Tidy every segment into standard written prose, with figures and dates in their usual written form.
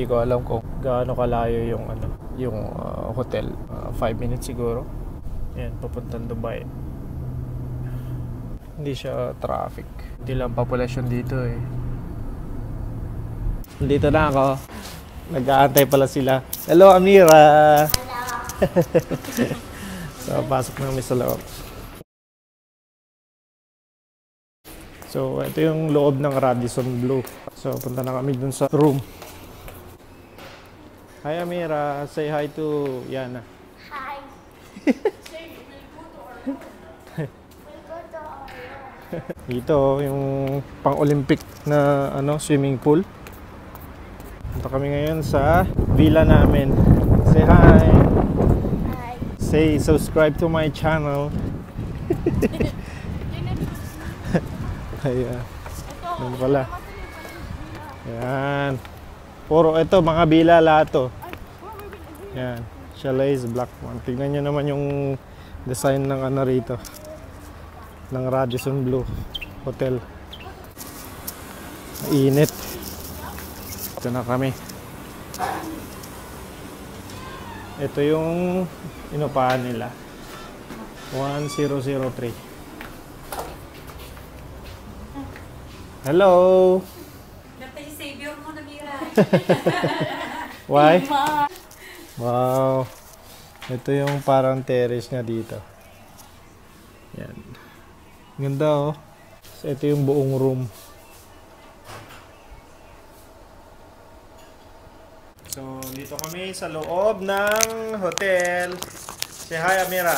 Hindi ko alam kung gaano kalayo yung hotel. 5 minutes siguro. Yan, papuntang Dubai. Hindi siya traffic. Hindi lang populasyon dito eh. Dito na ako. Nag-aantay pala sila. Hello, Amira! Hello! So, pasok na kami sa loob. So, ito yung loob ng Radisson Blu. So, punta na kami dun sa room. Hi, Amira. Say hi to Yana. Hi. Say, we'll go to our room. We'll go to our room. Dito, yung pang-Olympic na swimming pool. Punta kami ngayon sa villa namin. Say hi. Hi. Say subscribe to my channel. Ayan. Yan pala. Ayan. Puro ito, mga villa lahat to. Ayan. Chalet's Black One. Tignan nyo naman yung design ng rito. Ng Radisson Blu Hotel. Init. Ito na kami. Ito yung inupahan nila. 1003. Hello! Gata yung savior mo na Mira. Why? Wow! Ito yung parang terrace nga dito. Yan. Ganda oh. So, ito yung buong room. So, dito kami sa loob ng hotel. Say hi, Amira.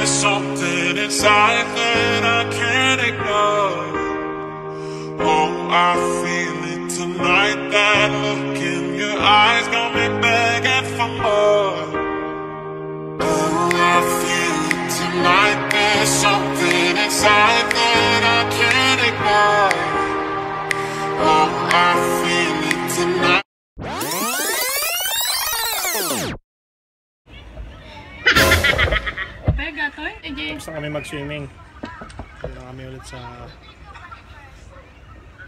Something inside that I can't ignore. Oh, I feel it tonight. That look in your eyes got me begging for more. Oh, I feel it tonight. There's something inside that I can't ignore. Oh, I feel it tonight. Gusto kami mag-swimming. Punta kami ulit sa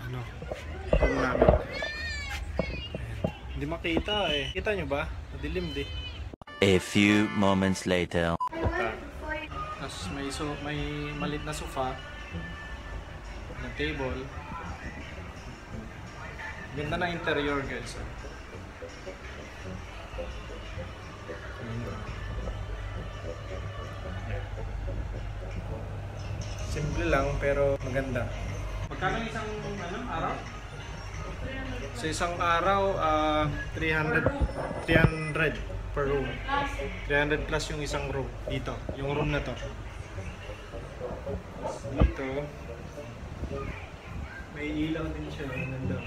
room namin. Hindi makita eh. Kita nyo ba? Madilim di. A few moments later. Tapos may malit na sofa. Na table. Ganda na interior guys. Simple lang pero maganda. Magkano isang araw? Sa isang araw, 300 per room. 300 plus yung isang room. Dito, yung room na to. Dito, may ilaw din siya. Ganda.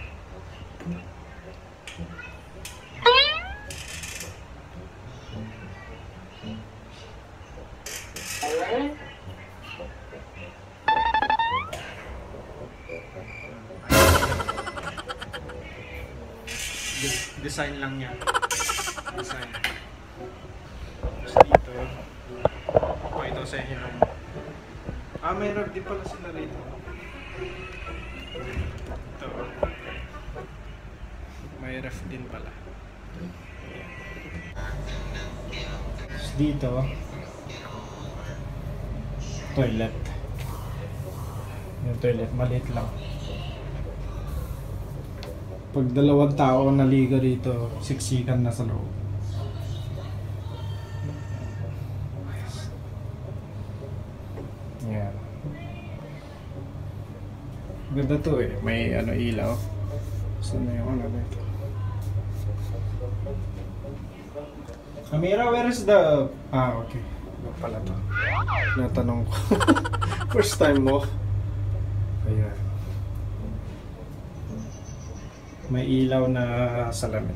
Design lang niya. Design. Tapos dito, pakita ko sa inyo. May ref din pala sila rito. Ito. May ref din pala. Tapos dito, toilet. Yung toilet, maliit lang. Pag dalawang tao naligo rito, siksikan na sa loob. Yan. Ganda to eh. May ilaw. Saan na yung dito? Amira, where is the... okay. Ito pala to. Natanong ko. First time mo. Ayan. May ilaw na salamin.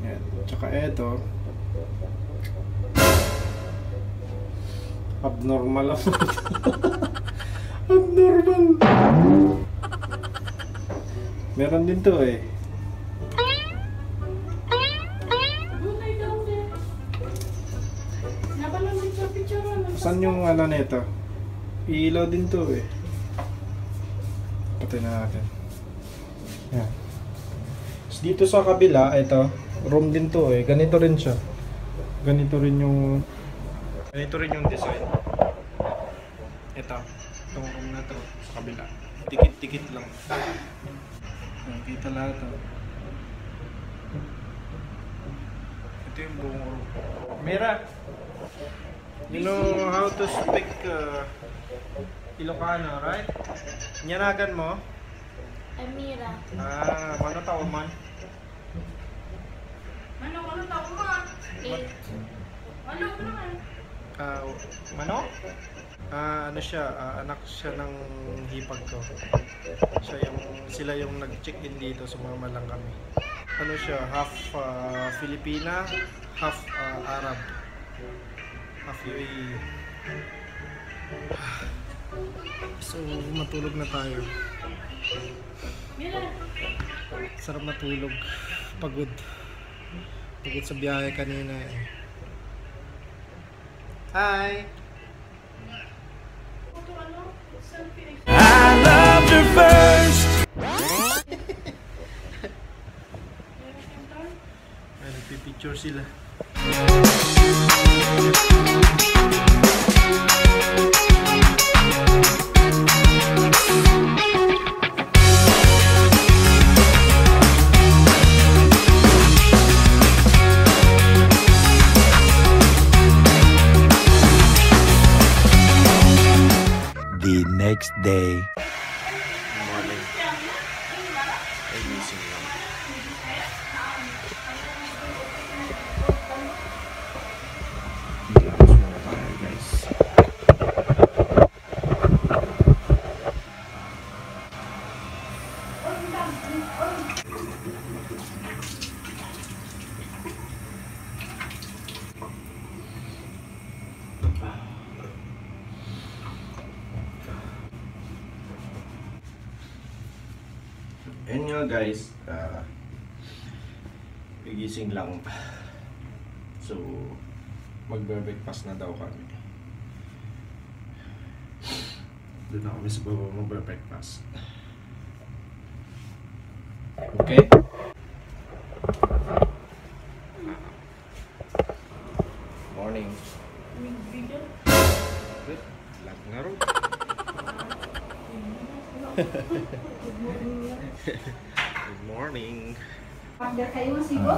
Yan. Tsaka eto. Abnormal ako. Abnormal. Meron din to eh. Gunay daw din. Nabalang picture mo. Saan yung ano nito? Ilaw din to eh. Patay na natin. Yan. Tapos dito sa kabila, ito, room din to eh. Ganito rin siya. Ganito rin yung design. Ito, itong room na to sa kabila. Tikit-tikit lang. Nakita lahat to. Ito yung buong room. Mira! You know how to speak Ilocano, right? Nyanagan mo? Amira. Mano tao man? Ano tao mo? Ano ko naman? Mano? Ano siya, anak siya ng hipag ko. Sila yung nag-check-in dito, sumama lang kami. Ano siya, half Filipina, half Arab. Half UAE. So, matulog na tayo. Mira. Sarap matulog. Pagod. Pagod sa biyahe kanina eh. Hi! Photo ano? Selfie. I loved her first. Ay, nagpipicture sila. The next day. Morning. Ay, gising lang. Relax muna tayo, guys. Ayun nga guys, gigising lang. So, magbe-breakfast na daw kami. Doon na kami sa baba magbe-breakfast. Okay? Morning. Good. Lag nga ro. Good morning. Order kayo sigo?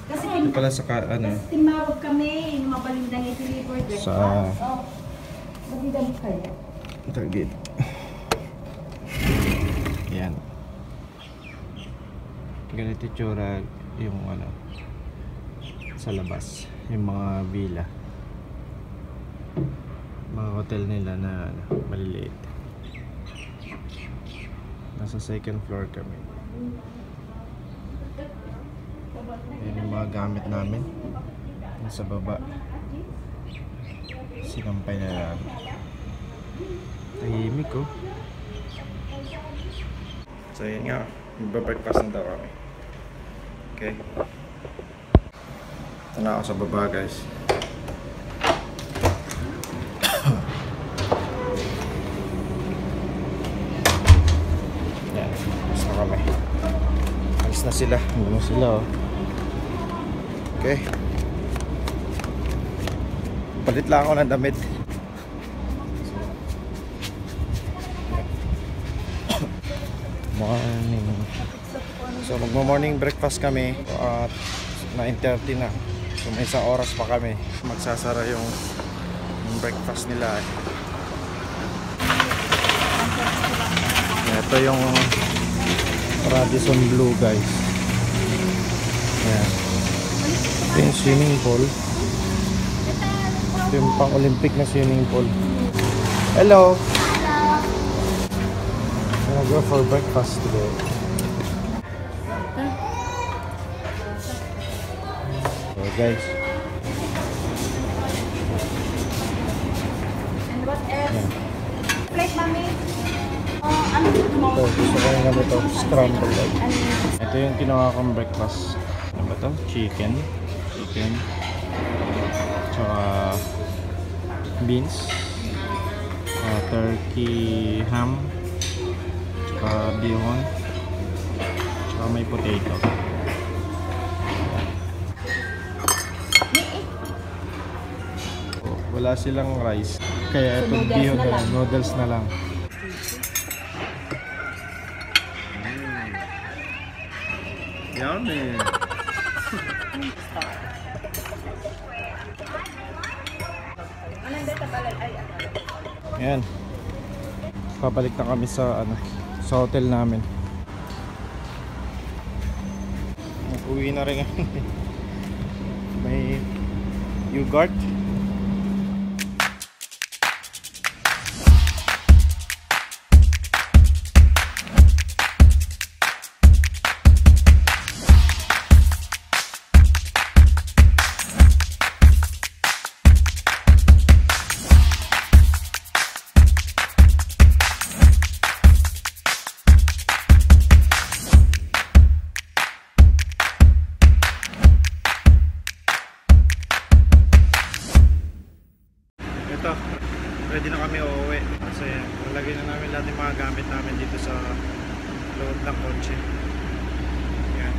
Kasi Ito pala sa ano, tinawag kami, mabalindang i-deliver breakfast. Sa- Oh. Mabigan kayo. target. Yan. Ganito yung tsura yung ano sa labas, yung mga villa, mga hotel nila na ano, maliliit. Nasa second floor kami. Yan yung mga gamit namin. Nasa baba. Sinampay na namin. Tahimik oh. So yun nga, magbe-breakfast na daw kami. Okay. Ito na ako sa baba guys. Yan, alis na kami. Alis na sila. Ano sila oh. Okay. Palit lang ako ng damit. Morning. So magmo-morning breakfast kami at 9:30 na. So may isang oras pa kami. Magsasara yung breakfast nila. Ito yung Radisson Blu guys. Ayan. Ito yung swimming pool. Ito yung pang-Olympic na swimming pool. Hello! I'm gonna go for breakfast today. So guys, And what else? yeah. Plate, mami. Ano gusto mo? Ito, gusto ko yung ganito, scrambled egg. Ito yung ginawa kong breakfast. Ano ba ito? Chicken. Tsaka beans. Turkey ham. Tsaka bihon. Tsaka may potato. Wala silang rice. Kaya So, itong noodles bihon na lang. noodles na lang. Yummy! Ayan. Pabalik na kami sa sa hotel namin. Uwi na rin kami. May yogurt. Ito, ready na kami uuwi kasi nalagay na namin lahat ng mga gamit namin dito sa loob ng kotse. Yan.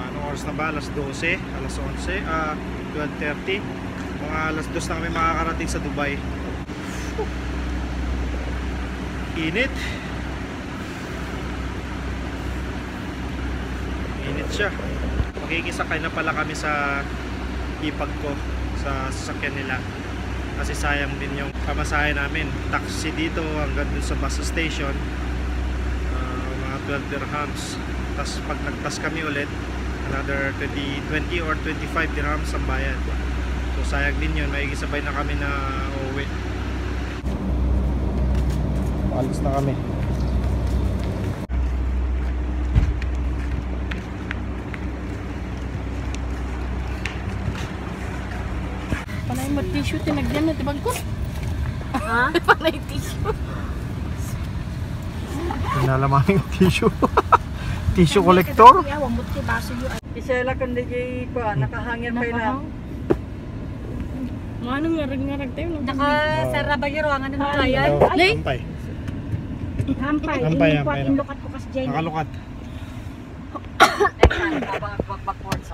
Anong oras na ba? Alas 12, alas 11, 12:30. Mga alas 2 na kami makakarating sa Dubai. Init. Init siya. Makikisakay na pala kami sa ipag ko sa sasakyan nila kasi sayang din yung pamasahe namin, taxi dito hanggang dun sa bus station, mga 12 dirhams, tapos pag nagpas kami ulit another 20 or 25 dirhams ang bayad. So sayang din yun, makikisabay na kami na uuwi. Alis na kami. Panay mo tissue, tinagyan na, tibag ko. Ha? Panay tissue. Pinalaman yung tissue. Tissue collector. Wamot ko baso yun. Isela kundi kay ko nakahangir pa ila. Ano ngarag-ngarag tayo. Naka sa rabayero ang ano na yan. Hampay. Hampay. Hampay, Inukwat, hampay. inukat ko kasi dyan. Nakalukat. Next time babak backwards.